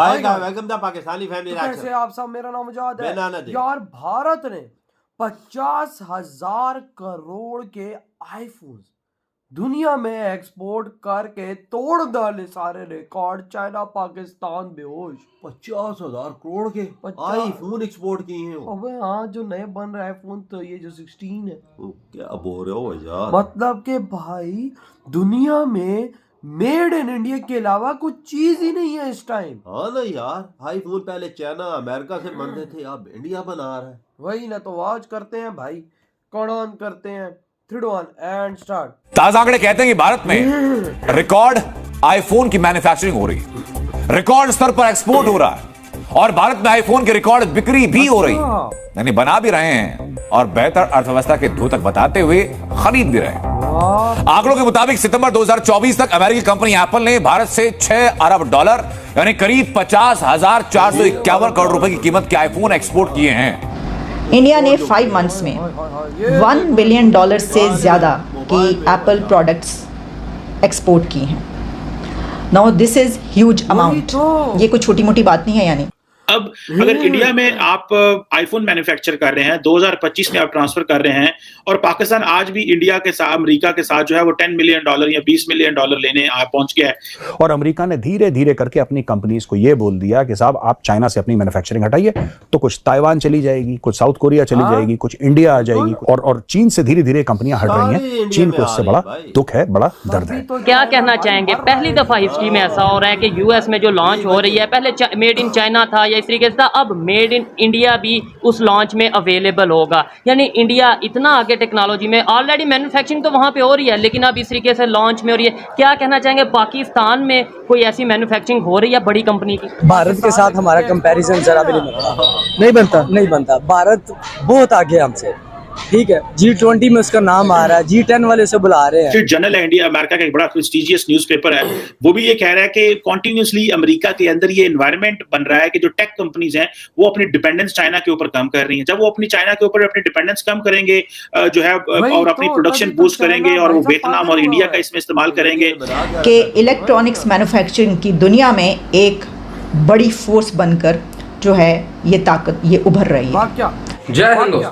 आएगा welcome the Pakistani family तो कैसे आप सब, मेरा नाम मुजाद है। यार भारत ने 50,000 करोड़ के आईफोन दुनिया में एक्सपोर्ट करके तोड़ डाले सारे रिकॉर्ड। चाइना पाकिस्तान बेहोश। 50,000 करोड़ के आईफोन एक्सपोर्ट किए हैं। अबे हाँ, जो नए बन रहा है फोन तो ये जो 16 है। क्या बोल रहे हो यार? मतलब के भाई दुनिया में मेड इन इंडिया के अलावा कुछ चीज ही नहीं है इस टाइम। हाँ ना यार, आईफोन पहले चाइना अमेरिका से बनते थे, अब इंडिया बना रहा है। वही ना, तो आज करते हैं भाई, कौन ऑन करते हैं 3 2 1 एंड स्टार्ट। ताजा आंकड़े कहते हैं कि भारत में रिकॉर्ड आईफोन की मैन्युफैक्चरिंग हो रही है, रिकॉर्ड स्तर पर एक्सपोर्ट हो रहा है और भारत में आईफोन की रिकॉर्ड बिक्री भी हो रही है, यानी बना भी रहे हैं और बेहतर अर्थव्यवस्था के द्योतक बताते हुए खरीद भी रहे हैं। आंकड़ों के मुताबिक सितंबर 2024 तक अमेरिकी कंपनी एप्पल ने भारत से $6 अरब यानी करीब 50,451 करोड़ रुपए की कीमत के आईफोन एक्सपोर्ट किए हैं। इंडिया ने 5 मंथ्स में $1 बिलियन से ज्यादा की एप्पल प्रोडक्ट्स एक्सपोर्ट की हैं। Now this is huge amount. ये कोई छोटी मोटी बात नहीं है। यानी अब अगर इंडिया में आप आईफोन मैन्युफैक्चर कर रहे हैं, 2025 में आप ट्रांसफर कर रहे हैं और पाकिस्तान आज भी इंडिया के साथ, अमेरिका के साथ जो है वो $10 मिलियन या $20 मिलियन लेने पहुंच गया है। और अमेरिका ने धीरे धीरे करके अपनी कंपनीज को ये बोल दिया कि साहब आप चाइना से अपनी मैन्युफैक्चरिंग हटाइए, तो कुछ ताइवान चली जाएगी, कुछ साउथ कोरिया चली जाएगी, कुछ इंडिया आ जाएगी और चीन से धीरे धीरे कंपनियां हट रही हैं। चीन को इससे बड़ा दुख है, बड़ा दर्द है। क्या कहना चाहेंगे? पहली दफा हिस्ट्री में ऐसा हो रहा है कि यूएस में जो लॉन्च हो रही है, पहले मेड इन चाइना था या इस तरीके से था, अब मेड इन इंडिया भी उस लॉन्च में अवेलेबल होगा। यानी इंडिया इतना आगे टेक्नोलॉजी में, ऑलरेडी मैन्युफैक्चरिंग तो वहां पे हो रही है लेकिन अब इस तरीके से लॉन्च में हो रही है। क्या कहना चाहेंगे, पाकिस्तान में कोई ऐसी मैन्युफैक्चरिंग हो रही है बड़ी कंपनी की? भारत के साथ हमारा कंपैरिजन जरा भी नहीं बनता। भारत बहुत आगे हमसे, ठीक है। G20 में उसका नाम आ रहा है, G10 वाले से बुला रहे हैं। जर्नल है इंडिया अमेरिका का एक बड़ा प्रेस्टिजियस न्यूज़पेपर है, वो भी ये कह रहा है कि कॉन्टिन्यूसली अमेरिका के अंदर ये एनवायरनमेंट बन रहा है कि जो टेक कंपनीज हैं वो अपनी डिपेंडेंस चाइना के ऊपर कम कर रही हैं। जब वो अपनी चाइना के ऊपर अपनी डिपेंडेंस कम करेंगे जो है और अपनी प्रोडक्शन बूस्ट करेंगे और वो वियतनाम और इंडिया का इसमें इस्तेमाल करेंगे कि इलेक्ट्रॉनिक्स मैन्युफैक्चरिंग की दुनिया में एक बड़ी फोर्स बनकर जो है ये ताकत ये उभर रही है। जय हिंद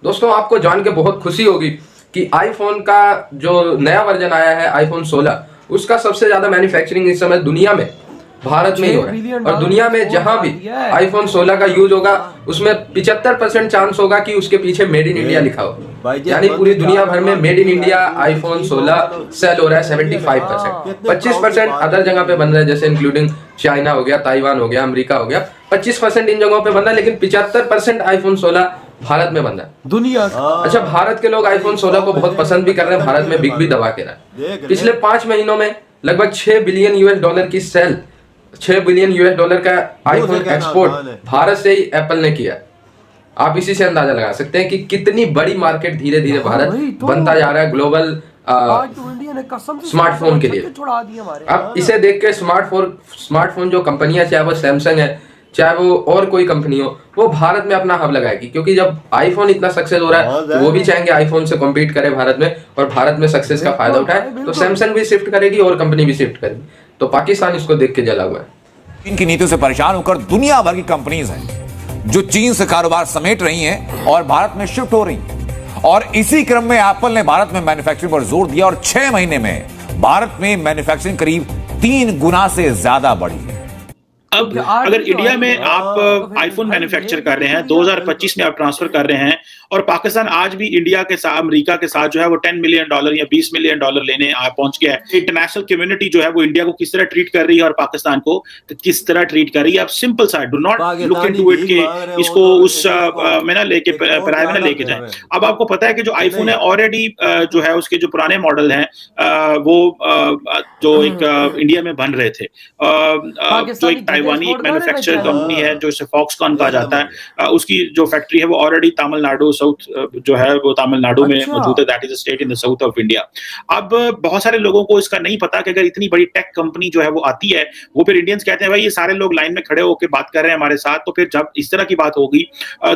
दोस्तों, आपको जान के बहुत खुशी होगी कि आईफोन का जो नया वर्जन आया है आईफोन 16, उसका सबसे ज्यादा मैन्युफैक्चरिंग इस समय दुनिया में भारत में ही हो रहा है। और दुनिया में जहां भी आईफोन 16 का यूज होगा उसमें 75% चांस होगा कि उसके पीछे मेड इन इंडिया लिखा हो। यानी पूरी दुनिया भर में made in India iPhone 16 sale हो रहा है 75%। 25% अदर जगह पे बन रहा है, जैसे इंक्लूडिंग चाइना हो गया, ताइवान हो गया, अमेरिका हो गया। 25% इन जगहों पे बन रहा है, लेकिन 75% आईफोन 16 भारत में बन रहा है दुनिया। अच्छा, भारत के लोग आईफोन 16 को बहुत पसंद भी कर रहे हैं, भारत में बिक भी दबा के रहा है। पिछले 5 महीनों में लगभग $6 बिलियन की सेल, $6 बिलियन का आईफोन एक्सपोर्ट भारत से ही एप्पल ने किया। आप इसी से अंदाजा लगा सकते हैं कि कितनी बड़ी मार्केट धीरे धीरे भारत बनता जा रहा है ग्लोबल स्मार्टफोन के लिए। अब इसे देख के स्मार्टफोन जो कंपनियां, चाहे वो सैमसंग है, चाहे वो और कोई कंपनी हो, वो भारत में अपना हब लगाएगी, क्योंकि जब आईफोन इतना सक्सेस हो रहा है तो वो भी चाहेंगे आईफोन से कम्पीट करे भारत में और भारत में सक्सेस का फायदा उठाए। तो सैमसंग भी शिफ्ट करेगी और कंपनी भी शिफ्ट करेगी। तो पाकिस्तान इसको देख के जला हुआ है। चीन की नीतियों से परेशान होकर दुनिया भर की कंपनीज हैं जो चीन से कारोबार समेट रही हैं और भारत में शिफ्ट हो रही हैं। और इसी क्रम में एप्पल ने भारत में मैन्युफैक्चरिंग पर जोर दिया और 6 महीने में भारत में मैन्युफैक्चरिंग करीब 3 गुना से ज्यादा बढ़ी है। अब अगर इंडिया में आप आईफोन मैन्युफैक्चर कर रहे हैं, 2025 में आप ट्रांसफर कर रहे हैं और पाकिस्तान आज भी इंडिया के साथ, अमेरिका के साथ जो है वो $10 मिलियन या $20 मिलियन लेने पहुंच गया है। इंटरनेशनल कम्युनिटी जो है वो इंडिया को किस तरह ट्रीट कर रही है और पाकिस्तान को किस तरह ट्रीट कर रही है। अब सिंपल सा, do not look into it कि इसको उस में ना लेके पराये में ना लेके जाए। अब आपको पता है कि जो आईफोन है ऑलरेडी जो है उसके जो पुराने मॉडल हैं वो जो एक इंडिया में बन रहे थे, जो एक ताइवानी एक मैन्युफैक्चर कंपनी है जो इसे फॉक्सकॉन कहा जाता है, उसकी जो फैक्ट्री है वो ऑलरेडी तमिलनाडु साउथ जो है वो तमिलनाडु में मौजूद है। That is a state in the south of India. अब बहुत सारे लोगों को इसका नहीं पता कि अगर इतनी बड़ी टेक कंपनी जो है वो आती है, वो फिर इंडियंस कहते हैं भाई ये सारे लोग लाइन में खड़े होकर बात कर रहे हैं हमारे साथ, तो फिर जब इस तरह की बात होगी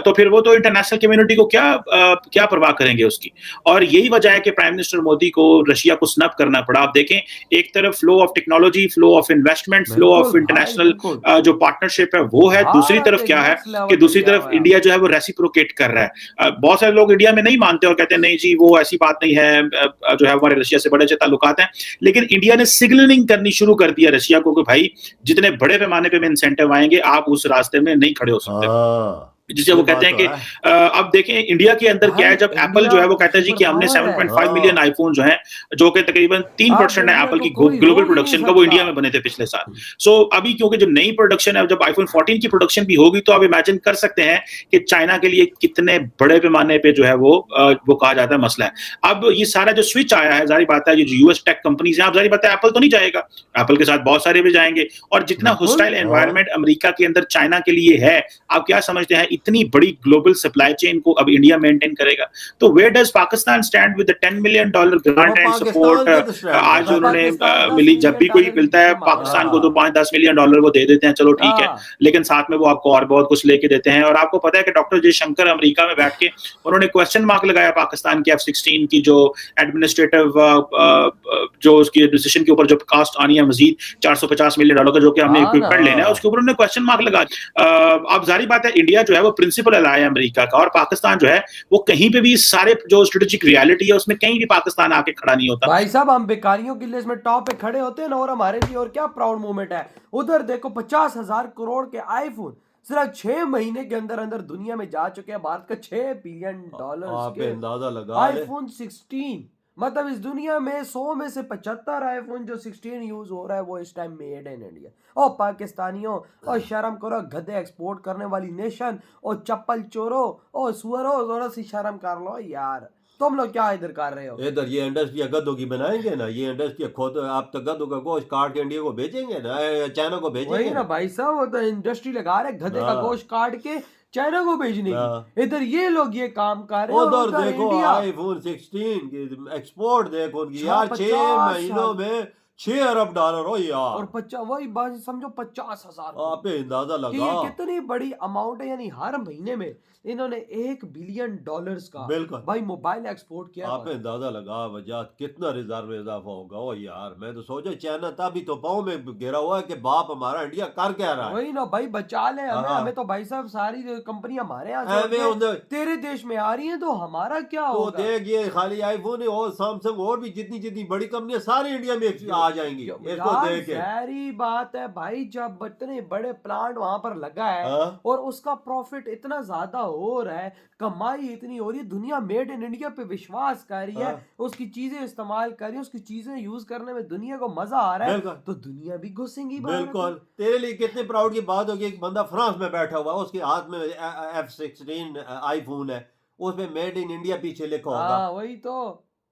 तो फिर वो तो इंटरनेशनल कम्युनिटी को क्या परवाह करेंगे उसकी। और यही वजह है कि प्राइम मिनिस्टर मोदी को रशिया को स्नब करना पड़ा। आप देखें, एक तरफ flow of technology, flow of investment, flow of international जो पार्टनरशिप है वो है। दूसरी तरफ क्या है कि दूसरी तरफ इंडिया जो है वो रेसिप्रोकेट कर रहा है। बहुत सारे लोग इंडिया में नहीं मानते और कहते हैं नहीं जी वो ऐसी बात नहीं है, जो है हमारे रशिया से बड़े अच्छे ताल्लुकात हैं, लेकिन इंडिया ने सिग्नलिंग करनी शुरू कर दिया रशिया को कि भाई जितने बड़े पैमाने पे इंसेंटिव आएंगे आप उस रास्ते में नहीं खड़े हो सकते। जिसे वो कहते हैं कि अब देखें इंडिया के अंदर क्या है, जब एप्पल जो है वो कहता है जी कि हमने 7.5 मिलियन आईफोन जो हैं, जो कि तकरीबन 3% है एप्पल की ग्लोबल प्रोडक्शन का, वो इंडिया में बने थे पिछले साल। सो अभी क्योंकि जब नई प्रोडक्शन है, जब आईफोन 14 की प्रोडक्शन भी होगी तो आप इमेजिन कर सकते हैं कि चाइना के लिए कितने बड़े पैमाने पे जो है वो कहा जाता है मसला है। अब ये सारा जो स्विच आया है, जारी बात है ये जो यूएस टेक कंपनीज हैं, अब जारी बात है एप्पल तो नहीं जाएगा, एप्पल के साथ बहुत सारे भी जाएंगे। और जितना होस्टाइल एनवायरनमेंट अमेरिका के अंदर चाइना के लिए है, आप क्या समझते हैं इतनी बड़ी ग्लोबल सप्लाई चेन को अब इंडिया मेंटेन करेगा? तो where does Pakistan stand with the $10 million grant and support आज उन्होंने मिली? जब भी कोई मिलता है पाकिस्तान को तो $5-10 मिलियन वो दे देते हैं, चलो ठीक है, लेकिन साथ में वो आपको और बहुत कुछ लेके देते हैं। और आपको पता है कि डॉक्टर जयशंकर अमेरिका में बैठ के उन्होंने क्वेश्चन मार्क लगाया पाकिस्तान की F-16 की जो एडमिनिस्ट्रेटिव जो उसकी डिसीजन के ऊपर जो कास्ट आनी है मजीद $450 मिलियन का, जो कि हमने इक्विपमेंट लेना है, उसके ऊपर उन्होंने क्वेश्चन मार्क लगा। अब जारी बात है इंडिया जो है वो प्रिंसिपल अलाय है अमेरिका का, और पाकिस्तान जो है वो कहीं पे भी सारे जो स्ट्रेटेजिक रियलिटी है उसमें कहीं भी पाकिस्तान आके खड़ा नहीं होता। भाई साहब हम बेकारियों की लिस्ट में टॉप पे खड़े होते हैं ना, और हमारे लिए और क्या प्राउड मोमेंट है। उधर देखो 50,000 करोड़ के आईफोन सिर्फ 6 महीने के अंदर अंदर दुनिया में जा चुके हैं। भारत का $6 बिलियन के अंदाजा लगा आईफोन 16, मतलब इस दुनिया में 100 में से 75 आईफोन जो 16 यूज हो रहा है वो इस टाइम मेड इन इंडिया। और पाकिस्तानियों और शर्म करो, गधे एक्सपोर्ट करने वाली नेशन, और चप्पल चोरो और सुअरो, जरा सी शर्म कर लो यार। तुम लोग क्या इधर कर रहे हो? इधर ये इंडस्ट्री गधों की बनाएंगे ना, ये इंडस्ट्री खुद आप तो गधों का गोश्त काट के इंडिया को भेजेंगे ना, चाइना को भेजेंगे। वही ना भाई साहब, वो तो इंडस्ट्री लगा रहे गधे का गोश्त काट के चाइना को भेजने की। इधर ये लोग ये काम कर रहे हैं। उधर देखो आईफोन 16 की एक्सपोर्ट देखो उनकी यार, 6 महीनों में $6 अरब हो यार। और वही बात समझो 50,000, आप अंदाजा लगा कितनी बड़ी अमाउंट है। यानी हर महीने में इन्होंने $1 बिलियन का बिल्कुल भाई मोबाइल एक्सपोर्ट किया। आप अंदाजा लगा वजह कितना रिजर्व में इजाफा होगा। ओ यार मैं तो सोचा चाइना तभी तो पाँव में गिरा हुआ है कि बाप हमारा इंडिया कर क्या रहा है। वही ना भाई, बचा ले हमें। हमें तो भाई साहब सारी कंपनी हमारे यहाँ तेरे देश में आ रही है, तो हमारा क्या होगा? तो देख ये खाली आईफोन और सैमसंग और भी जितनी जितनी बड़ी कंपनियां सारी इंडिया में आ जाएंगी। इसको देख सारी बात है भाई, जब इतने बड़े प्लांट वहां पर लगा है और उसका प्रॉफिट इतना ज्यादा हो रहा है, कमाई इतनी हो रही है, दुनिया मेड इन इंडिया पे विश्वास कर रही है, उसकी चीजें इस्तेमाल कर रही है, उसकी चीजें यूज करने में दुनिया को मजा आ रहा है, तो दुनिया भी घुसेंगी। बिल्कुल तेरे लिए कितने प्राउड की बात होगी, एक बंदा फ्रांस में बैठा हुआ है, उसके हाथ में F-16 आईफोन है, उसमें मेड इन इंडिया पीछे लिखा होगा। वही तो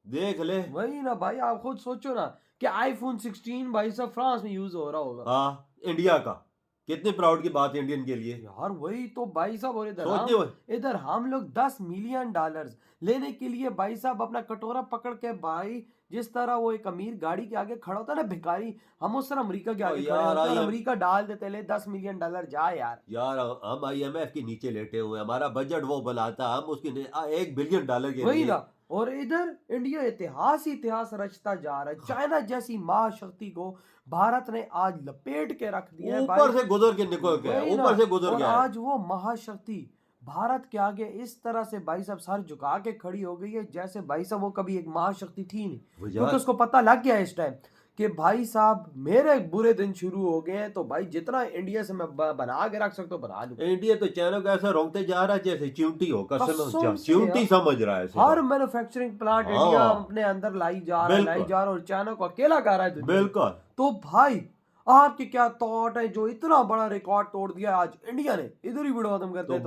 देख ले। वही ना भाई, आप खुद सोचो ना कि आईफोन 16 भाई साहब फ्रांस में यूज हो रहा होगा। हाँ इंडिया का कितने प्राउड की बात है इंडियन के लिए यार। वही तो भाई साहब, और इधर हम लोग $10 मिलियन लेने के लिए भाई साहब अपना कटोरा पकड़ के, भाई जिस तरह वो एक अमीर गाड़ी के आगे खड़ा होता है ना भिखारी, हम उस तरह अमेरिका के आगे खड़े होते हैं, अमेरिका डाल देते ले $10 मिलियन जा यार। हम IMF के नीचे लेटे हुए, हमारा बजट वो बनाता, हम उसकी $1 बिलियन के वही ना। और इधर इंडिया इतिहास रचता जा रहा है। चाइना जैसी महाशक्ति को भारत ने आज लपेट के रख दिया है, ऊपर से गुजर के निकल गया, ऊपर से गुजर गया। आज वो महाशक्ति भारत के आगे इस तरह से भाई साहब सर झुका के खड़ी हो गई है जैसे भाई साहब वो कभी एक महाशक्ति थी नहीं, क्योंकि उसको पता लग गया इस टाइम कि भाई साहब मेरे बुरे दिन शुरू हो गए हैं, तो भाई जितना इंडिया से मैं बना के रख सकता हूँ बना लूं। इंडिया तो चाइना को ऐसा रोकते जा रहा है जैसे चिमटी हो, चिमटी समझ रहा है। हर मैन्युफैक्चरिंग प्लांट इंडिया अपने अंदर लाई जा रहा है और चाइना को अकेला कर रहा है। बिल्कुल। तो भाई आपके क्या थॉट है जो इतना बड़ा रिकॉर्ड तोड़ दिया आज इंडिया ने? इधर ही वीडियो खत्म करते हैं।